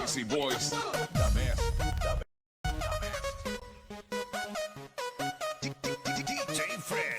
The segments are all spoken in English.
Sexy boys, the best. DJ Fred.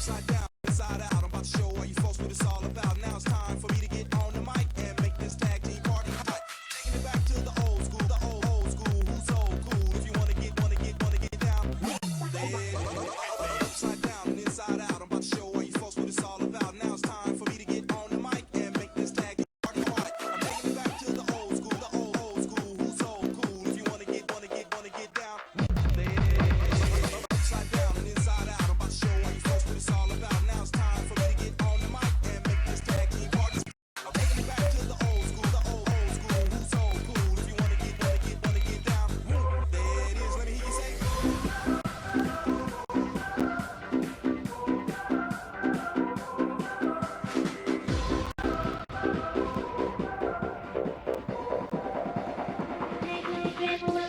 Upside down, inside out. I'm about to show all you folks what it's all about. Now it's time for me to get on the mic and make this tag team party hot. Taking it back to the old school, the old school. Who's so cool? If you wanna get down. Upside down and inside out. I'm about to show all you folks what it's all about. Now it's time for me to get on the mic and make this tag team party hot. I'm taking it back to the old school, the old school. Who's so cool? If you wanna get down. Upside down and inside out. I'm about to show all you folks what it's all about. Now it's time for me to get on the mic and make this tag team party. I'm taking it back to the old school, the old school. Who's so cool? If you wanna get down. There it is. Let me hear you say. People